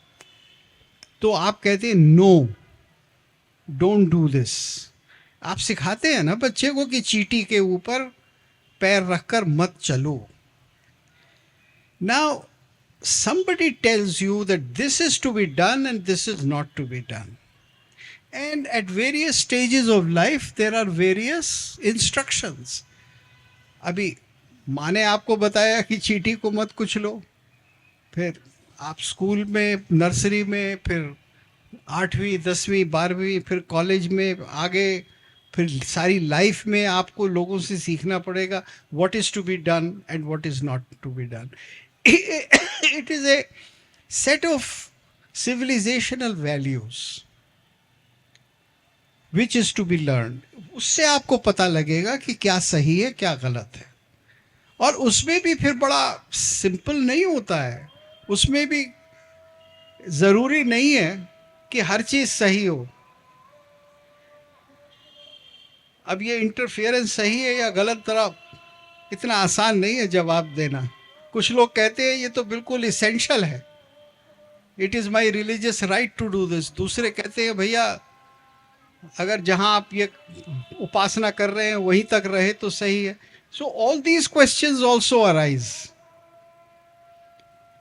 तो आप कहते हैं नो, डोंट डू दिस। आप सिखाते हैं ना बच्चे को कि चींटी के ऊपर पैर रखकर मत चलो। Now somebody tells you that this is to be done and this is not to be done, and at various stages of life there are various instructions. अभी माँ ने आपको बताया कि चींटी को मत कुचलो, फिर आप स्कूल में, नर्सरी में, फिर 8वीं 10वीं 12वीं, फिर कॉलेज में आगे, फिर सारी लाइफ में आपको लोगों से सीखना पड़ेगा what is to be done and what is not to be done. It is a set of civilizational values which is to be learn. उससे आपको पता लगेगा कि क्या सही है, क्या गलत है। और उसमें भी फिर बड़ा सिंपल नहीं होता है। उसमें भी ज़रूरी नहीं है कि हर चीज़ सही हो। अब ये इंटरफेरेंस सही है या गलत, तरह इतना आसान नहीं है जवाब देना। कुछ लोग कहते हैं ये तो बिल्कुल इसेंशियल है, it is my religious right to do this. दूसरे कहते हैं भैया अगर जहां आप ये उपासना कर रहे हैं वहीं तक रहे तो सही है. So all these questions also arise.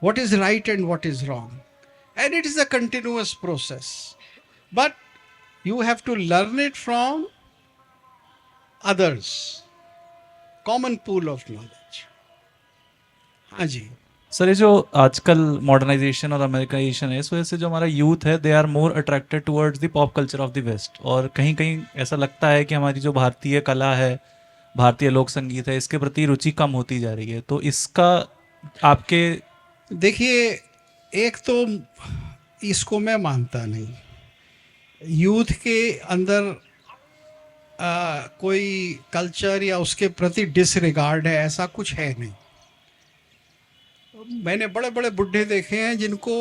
What is right and what is wrong? And it is a continuous process. But you have to learn it from others. Common pool of knowledge. हाँ जी. Sir, ये जो आजकल modernisation और अमेरिकाइजेशन है, इस वजह से जो हमारा यूथ है they are more attracted towards the pop culture of the west, और कहीं कहीं ऐसा लगता है कि हमारी जो भारतीय कला है, भारतीय लोक संगीत है, इसके प्रति रुचि कम होती जा रही है. तो इसका आपके देखिए, एक तो इसको मैं मानता नहीं. यूथ के अंदर कोई कल्चर या उसके प्रति डिसरिगार्ड है, ऐसा कुछ है नहीं. मैंने बड़े बड़े बुढ़े देखे हैं जिनको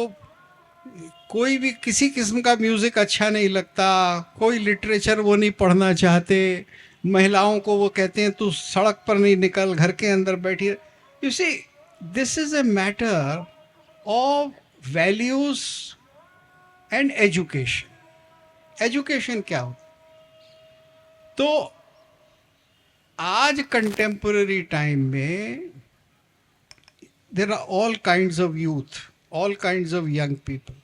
कोई भी किसी किस्म का म्यूज़िक अच्छा नहीं लगता, कोई लिटरेचर वो नहीं पढ़ना चाहते, महिलाओं को वो कहते हैं तू सड़क पर नहीं निकल, घर के अंदर बैठी. You see, this is a matter of values and education. Education क्या हो? तो आज कंटेम्पररी टाइम में there are all kinds of youth, all kinds of young people.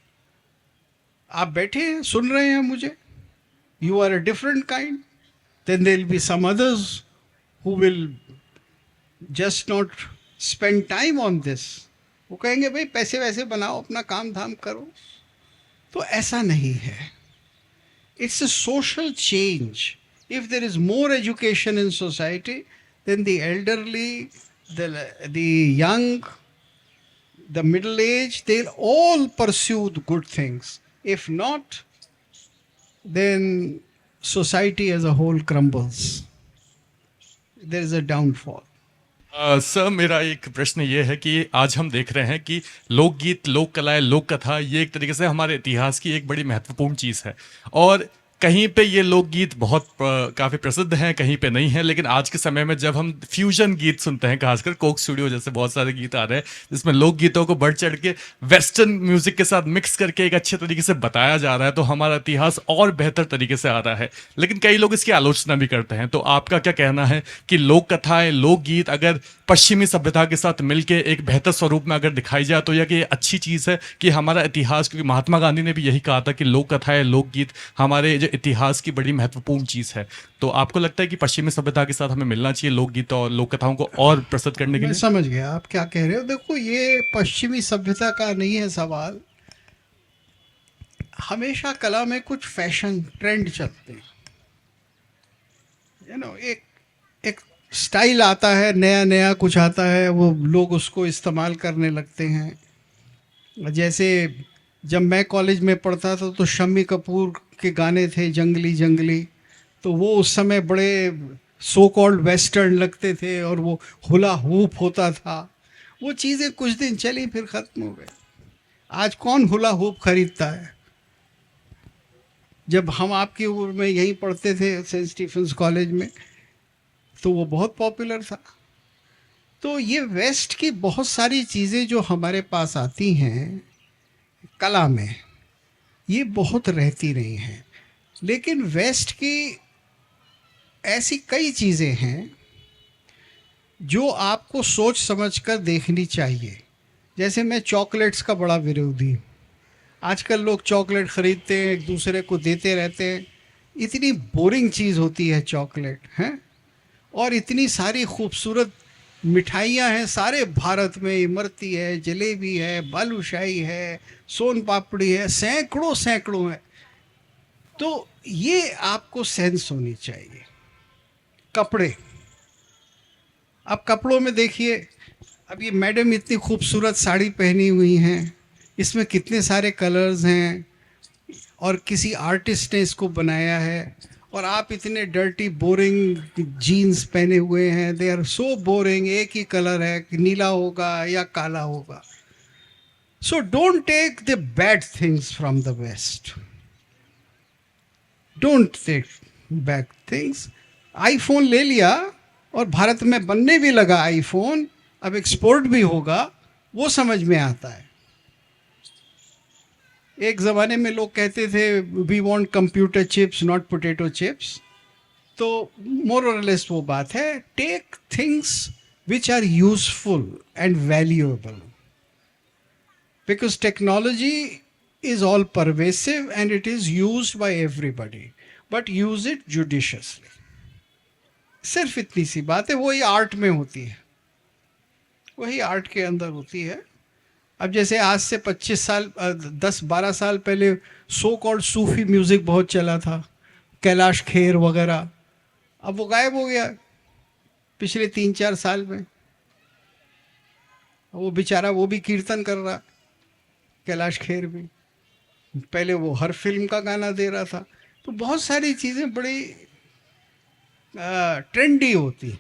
आप बैठे हैं, सुन रहे हैं मुझे. You are a different kind. Then there will be some others who will just not spend time on this. वो कहेंगे भाई पैसे वैसे बनाओ, अपना काम धाम करो. तो ऐसा नहीं है. It's a social change. If there is more education in society, then the elderly, the young, the middle age, they'll all pursue the good things. If not, then society as a whole crumbles. There is a downfall. Sir, मेरा एक प्रश्न ये है कि आज हम देख रहे हैं कि लोकगीत, लोक कलाएं, लोक कथा ये एक तरीके से हमारे इतिहास की एक बड़ी महत्वपूर्ण चीज़ है, और कहीं पे ये लोकगीत बहुत काफ़ी प्रसिद्ध हैं, कहीं पे नहीं है. लेकिन आज के समय में जब हम फ्यूजन गीत सुनते हैं, खासकर कोक स्टूडियो जैसे बहुत सारे गीत आ रहे हैं जिसमें लोकगीतों को बढ़ चढ़ के वेस्टर्न म्यूजिक के साथ मिक्स करके एक अच्छे तरीके से बताया जा रहा है, तो हमारा इतिहास और बेहतर तरीके से आ रहा है. लेकिन कई लोग इसकी आलोचना भी करते हैं. तो आपका क्या कहना है कि लोक कथाएं, लोकगीत अगर पश्चिमी सभ्यता के साथ मिलके एक बेहतर स्वरूप में अगर दिखाई जाए तो यह कि अच्छी चीज़ है कि हमारा इतिहास, क्योंकि महात्मा गांधी ने भी यही कहा था कि लोक कथाएं, लोकगीत हमारे जो इतिहास की बड़ी महत्वपूर्ण चीज़ है. तो आपको लगता है कि पश्चिमी सभ्यता के साथ हमें मिलना चाहिए लोकगीत और लोक कथाओं को और प्रस्तुत करने के मैं लिए? समझ गया आप क्या कह रहे हो. देखो, ये पश्चिमी सभ्यता का नहीं है सवाल. हमेशा कला में कुछ फैशन ट्रेंड चलते हैं. एक स्टाइल आता है, नया नया कुछ आता है, वो लोग उसको इस्तेमाल करने लगते हैं. जैसे जब मैं कॉलेज में पढ़ता था तो शम्मी कपूर के गाने थे जंगली जंगली, तो वो उस समय बड़े सो कॉल्ड वेस्टर्न लगते थे, और वो हुला हूप होता था. वो चीज़ें कुछ दिन चली, फिर ख़त्म हो गई. आज कौन हुला हूप खरीदता है? जब हम आपकी उम्र में यहीं पढ़ते थे सेंट स्टीफेंस कॉलेज में, तो वो बहुत पॉपुलर था. तो ये वेस्ट की बहुत सारी चीज़ें जो हमारे पास आती हैं कला में, ये बहुत रहती रही हैं. लेकिन वेस्ट की ऐसी कई चीज़ें हैं जो आपको सोच समझ कर देखनी चाहिए. जैसे मैं चॉकलेट्स का बड़ा विरोधी हूँ. आजकल लोग चॉकलेट ख़रीदते हैं, एक दूसरे को देते रहते हैं. इतनी बोरिंग चीज़ होती है चॉकलेट, हैं? और इतनी सारी खूबसूरत मिठाइयाँ हैं सारे भारत में. इमरती है, जलेबी है, बालूशाही है, सोन पापड़ी है, सैकड़ों सैकड़ों है. तो ये आपको सेंस होनी चाहिए. कपड़े, अब कपड़ों में देखिए, अब ये मैडम इतनी खूबसूरत साड़ी पहनी हुई हैं, इसमें कितने सारे कलर्स हैं, और किसी आर्टिस्ट ने इसको बनाया है. और आप इतने डर्टी बोरिंग जीन्स पहने हुए हैं, दे आर सो बोरिंग. एक ही कलर है, नीला होगा या काला होगा. So don't take the bad things from the west. Don't take bad things. IPhone ले लिया और भारत में बनने भी लगा आईफोन, अब एक्सपोर्ट भी होगा, वो समझ में आता है. एक ज़माने में लोग कहते थे we want computer chips not potato chips, तो मोर और लेस वो बात है, take things which are useful and valuable, because technology is all pervasive and it is used by everybody, but use it judiciously. सिर्फ इतनी सी बात है, वही art में होती है, वही आर्ट के अंदर होती है. अब जैसे आज से 25 साल 10-12 साल पहले सो कॉल्ड सूफी म्यूजिक बहुत चला था, कैलाश खेर वगैरह, अब वो गायब हो गया पिछले 3-4 साल में. वो बेचारा वो भी कीर्तन कर रहा, कैलाश खेर भी. पहले वो हर फिल्म का गाना दे रहा था. तो बहुत सारी चीज़ें बड़ी ट्रेंडी होती.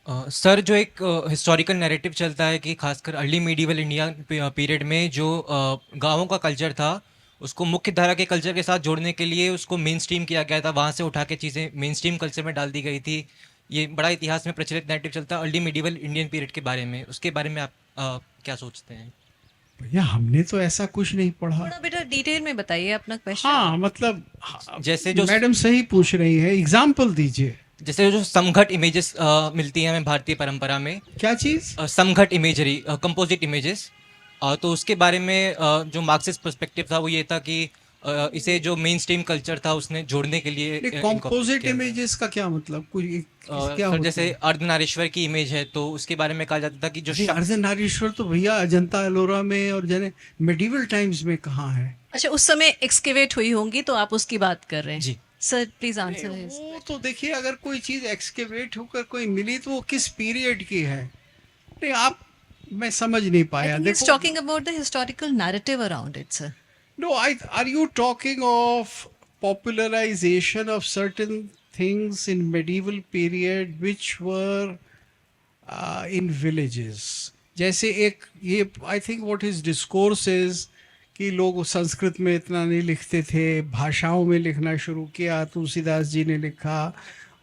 सर, जो एक हिस्टोरिकल नैरेटिव चलता है कि खासकर अर्ली मीडिवल इंडिया पीरियड में जो गांवों का कल्चर था उसको मुख्य धारा के कल्चर के साथ जोड़ने के लिए उसको मेन स्ट्रीम किया गया था, वहाँ से उठा के चीज़ें मेन स्ट्रीम कल्चर में डाल दी गई थी. ये बड़ा इतिहास में प्रचलित नैरेटिव चलता है अर्ली मीडिवल इंडियन पीरियड के बारे में. उसके बारे में आप क्या सोचते हैं? भैया हमने तो ऐसा कुछ नहीं पढ़ा. थोड़ा बेटा डिटेल में बताइए अपना क्वेश्चन. हाँ मतलब जैसे जो मैडम सही पूछ रही है, एग्जाम्पल दीजिए. जैसे जो समघट इमेजेस मिलती हैं हमें भारतीय परंपरा में, क्या चीज़? समघट इमेजरी, कंपोजिट इमेजेस, तो उसके बारे में जो मार्क्सिस्ट पर्सपेक्टिव था वो ये था कि इसे जो मेन स्ट्रीम कल्चर था उसने जोड़ने के लिए कंपोजिट इमेजेस का क्या मतलब? कोई क्या सर, जैसे अर्धनारीश्वर की इमेज है तो उसके बारे में कहा जाता था कि जो अर्धनारीश्वर तो भैया अजंता एलोरा में और जने मेडिवल टाइम्स में कहाँ है? अच्छा, उस समय एक्सकेवेट हुई होंगी तो आप उसकी बात कर रहे हैं. जी सर प्लीज आंसर. वो तो देखिए, अगर कोई चीज़ एक्सकेवेट होकर कोई मिली तो वो किस पीरियड की है? नहीं आप, मैं समझ नहीं पाया. देखो, talking about the historical narrative around it sir. no, are you talking of popularization of certain things in medieval period which were in villages? जैसे एक ये I think what his discourse is कि लोग संस्कृत में इतना नहीं लिखते थे, भाषाओं में लिखना शुरू किया, तुलसीदास जी ने लिखा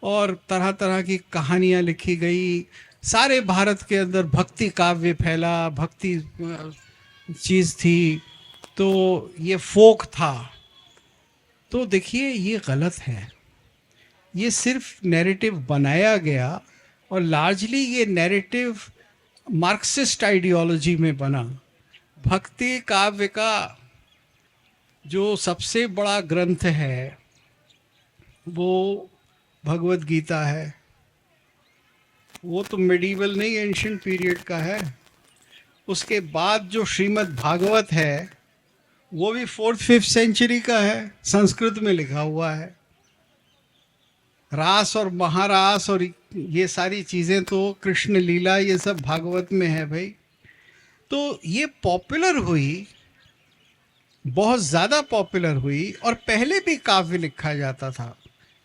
और तरह तरह की कहानियाँ लिखी गई. सारे भारत के अंदर भक्ति काव्य फैला, भक्ति चीज़ थी, तो ये फोक था. तो देखिए ये गलत है, ये सिर्फ नैरेटिव बनाया गया और लार्जली ये नैरेटिव मार्क्सिस्ट आइडियोलॉजी में बना. भक्ति काव्य का जो सबसे बड़ा ग्रंथ है वो भगवत गीता है. वो तो मेडिवल नहीं, एंशिएंट पीरियड का है. उसके बाद जो श्रीमद् भागवत है वो भी 4th-5th सेंचुरी का है, संस्कृत में लिखा हुआ है. रास और महारास और ये सारी चीज़ें तो कृष्ण लीला ये सब भागवत में है भाई. तो ये पॉपुलर हुई, बहुत ज़्यादा पॉपुलर हुई और पहले भी काव्य लिखा जाता था.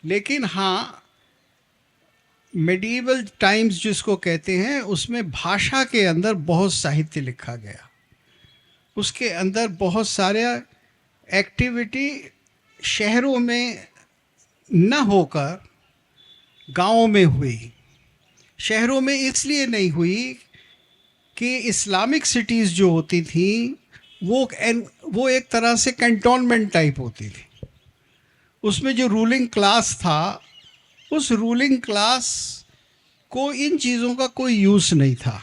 लेकिन हाँ, मेडिवल टाइम्स जिसको कहते हैं उसमें भाषा के अंदर बहुत साहित्य लिखा गया. उसके अंदर बहुत सारे एक्टिविटी शहरों में न होकर गांवों में हुई. शहरों में इसलिए नहीं हुई कि इस्लामिक सिटीज़ जो होती थी वो एक तरह से कैंटोनमेंट टाइप होती थी. उसमें जो रूलिंग क्लास था, उस रूलिंग क्लास को इन चीज़ों का कोई यूज़ नहीं था.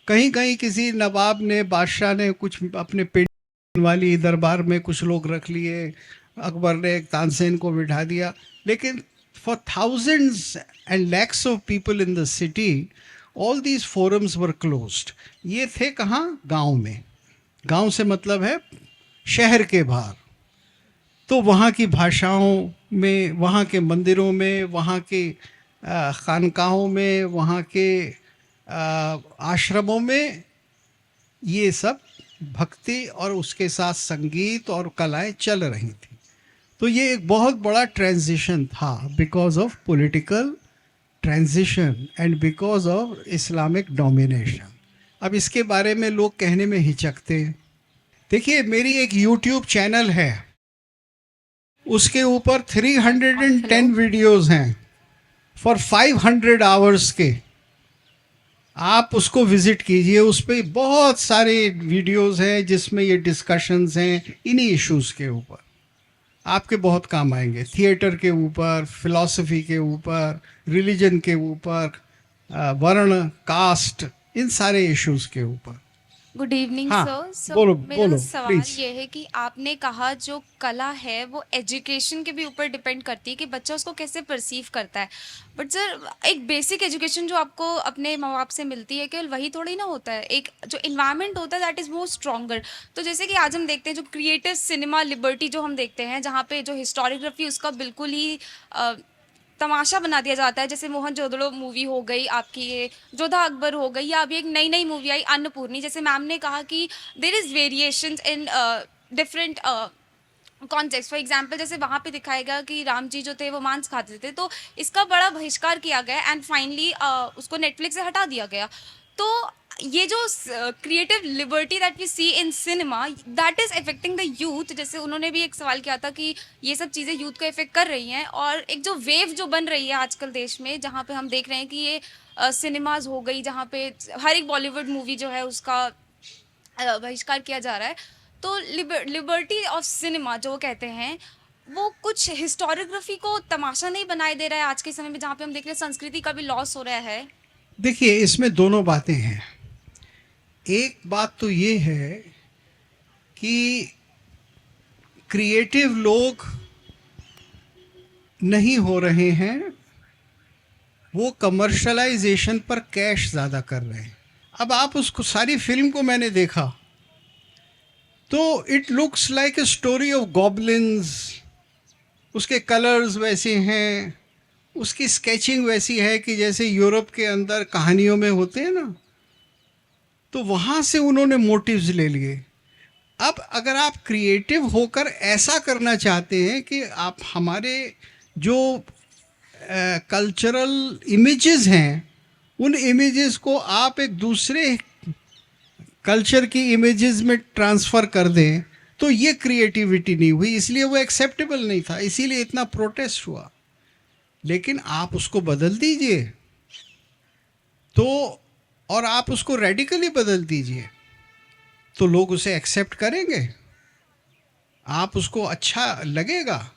कहीं कहीं किसी नवाब ने, बादशाह ने कुछ अपने पेट वाली दरबार में कुछ लोग रख लिए, अकबर ने एक तानसेन को बिठा दिया. लेकिन for thousands and lakhs of people in the city all these forums were closed. ये थे कहाँ? गांव में. गांव से मतलब है शहर के बाहर. तो वहाँ की भाषाओं में, वहाँ के मंदिरों में, वहाँ के खानकाहों में, वहाँ के आश्रमों में ये सब भक्ति और उसके साथ संगीत और कलाएं चल रही थी. तो ये एक बहुत बड़ा ट्रांजिशन था because of political transition and because of Islamic domination. अब इसके बारे में लोग कहने में हिचकते हैं. देखिए मेरी एक यूट्यूब चैनल है, उसके ऊपर 310 वीडियोस हैं फॉर 500 आवर्स के. आप उसको विजिट कीजिए, उस पर बहुत सारे वीडियोस हैं जिसमें ये डिस्कशंस हैं इन्हीं इश्यूज के ऊपर, आपके बहुत काम आएंगे। थिएटर के ऊपर, फिलॉसफी के ऊपर, रिलीजन के ऊपर, वर्ण, कास्ट, इन सारे इश्यूज के ऊपर। गुड इवनिंग हाँ, सर। सो बोलो, मेरा बोलो, सवाल please। ये है कि आपने कहा जो कला है वो एजुकेशन के भी ऊपर डिपेंड करती है कि बच्चा उसको कैसे परसीव करता है, बट सर एक बेसिक एजुकेशन जो आपको अपने माँ बाप से मिलती है केवल वही थोड़ी ना होता है, एक जो इन्वायरमेंट होता है दैट इज़ मोर स्ट्रॉन्गर। तो जैसे कि आज हम देखते हैं जो क्रिएटिव सिनेमा लिबर्टी जो हम देखते हैं, जहाँ पे जो हिस्टोरियोग्राफी उसका बिल्कुल ही तमाशा बना दिया जाता है, जैसे मोहनजोदड़ो मूवी हो गई आपकी, ये जोधा अकबर हो गई, या अभी एक नई नई मूवी आई अन्नपूर्णी, जैसे मैम ने कहा कि there is variations in different context. For example जैसे वहाँ पे दिखाएगा कि राम जी जो थे वो मांस खाते थे, तो इसका बड़ा बहिष्कार किया गया एंड फाइनली उसको नेटफ्लिक्स से हटा दिया गया। तो ये जो creative liberty that we see in cinema that is affecting the youth, जैसे उन्होंने भी एक सवाल किया था कि ये सब चीज़ें यूथ को इफेक्ट कर रही हैं, और एक जो वेव जो बन रही है आजकल देश में, जहाँ पे हम देख रहे हैं कि ये सिनेमाज हो गई जहाँ पे हर एक बॉलीवुड मूवी जो है उसका बहिष्कार किया जा रहा है। तो लिबर्टी ऑफ सिनेमा जो कहते हैं वो कुछ हिस्टोरियोग्राफी को तमाशा नहीं बनाए दे रहा है आज के समय में, जहाँ पे हम देख रहे हैं संस्कृति का भी लॉस हो रहा है। देखिए, इसमें दोनों बातें हैं। एक बात तो ये है कि क्रिएटिव लोग नहीं हो रहे हैं, वो कमर्शलाइजेशन पर कैश ज़्यादा कर रहे हैं। अब आप उसको, सारी फिल्म को मैंने देखा तो it looks like a story of goblins, उसके कलर्स वैसे हैं, उसकी स्केचिंग वैसी है कि जैसे यूरोप के अंदर कहानियों में होते हैं ना, तो वहाँ से उन्होंने मोटिव्स ले लिए। अब अगर आप क्रिएटिव होकर ऐसा करना चाहते हैं कि आप हमारे जो कल्चरल इमेजेस हैं उन इमेजेस को आप एक दूसरे कल्चर की इमेजेस में ट्रांसफ़र कर दें, तो ये क्रिएटिविटी नहीं हुई, इसलिए वो एक्सेप्टेबल नहीं था, इसीलिए इतना प्रोटेस्ट हुआ। लेकिन आप उसको बदल दीजिए तो, और आप उसको रेडिकली बदल दीजिए तो लोग उसे एक्सेप्ट करेंगे, आप उसको अच्छा लगेगा।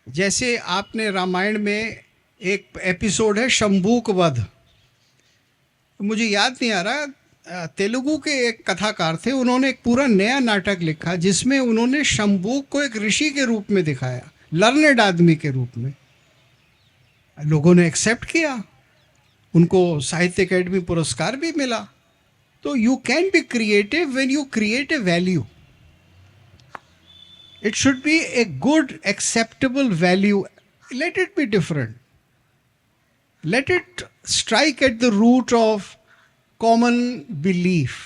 जैसे आपने रामायण में एक एपिसोड है शंभूक वध, मुझे याद नहीं आ रहा, तेलुगु के एक कथाकार थे, उन्होंने एक पूरा नया नाटक लिखा जिसमें उन्होंने शंभूक को एक ऋषि के रूप में दिखाया, लर्नेड आदमी के रूप में। लोगों ने एक्सेप्ट किया, उनको साहित्य अकेडमी पुरस्कार भी मिला। तो you can be creative when you create a value. It should be a good acceptable value, let it be different, let it strike at the root of common belief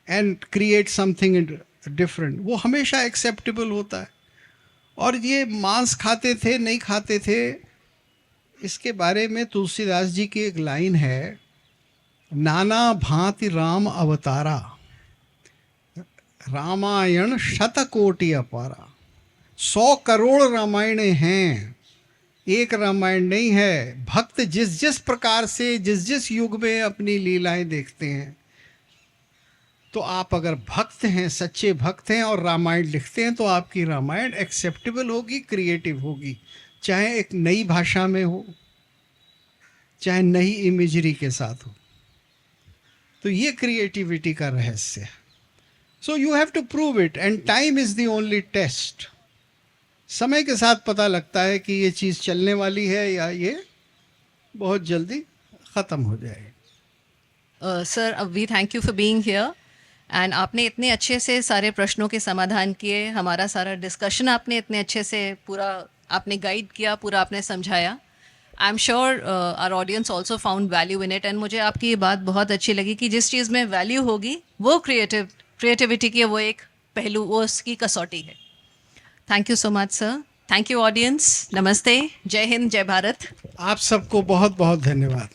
and create something different। वो हमेशा acceptable होता है। और ये मांस खाते थे नहीं खाते थे, इसके बारे में तुलसीदास जी की एक लाइन है, नाना भांति राम अवतारा, रामायण शतकोटि अपारा। 100 करोड़ रामायण हैं, एक रामायण नहीं है। भक्त जिस जिस प्रकार से जिस जिस युग में अपनी लीलाएं देखते हैं, तो आप अगर भक्त हैं, सच्चे भक्त हैं और रामायण लिखते हैं, तो आपकी रामायण एक्सेप्टेबल होगी, क्रिएटिव होगी, चाहे एक नई भाषा में हो, चाहे नई इमेजरी के साथ हो। तो ये क्रिएटिविटी का रहस्य है। So you have to prove it and time is the only test. समय के साथ पता लगता है कि ये चीज़ चलने वाली है या ये बहुत जल्दी ख़त्म हो जाएगी। Sir, we thank you for being here and आपने इतने अच्छे से सारे प्रश्नों के समाधान किए, हमारा सारा डिस्कशन आपने इतने अच्छे से पूरा आपने गाइड किया, पूरा आपने समझाया। I am sure our audience also found value in it, and मुझे आपकी ये बात बहुत अच्छी लगी कि जिस चीज़ में वैल्यू होगी वो क्रिएटिविटी की वो एक पहलू, वो उसकी कसौटी है। Thank you so much sir. Thank you audience. नमस्ते, जय हिंद, जय भारत। आप सबको बहुत बहुत धन्यवाद।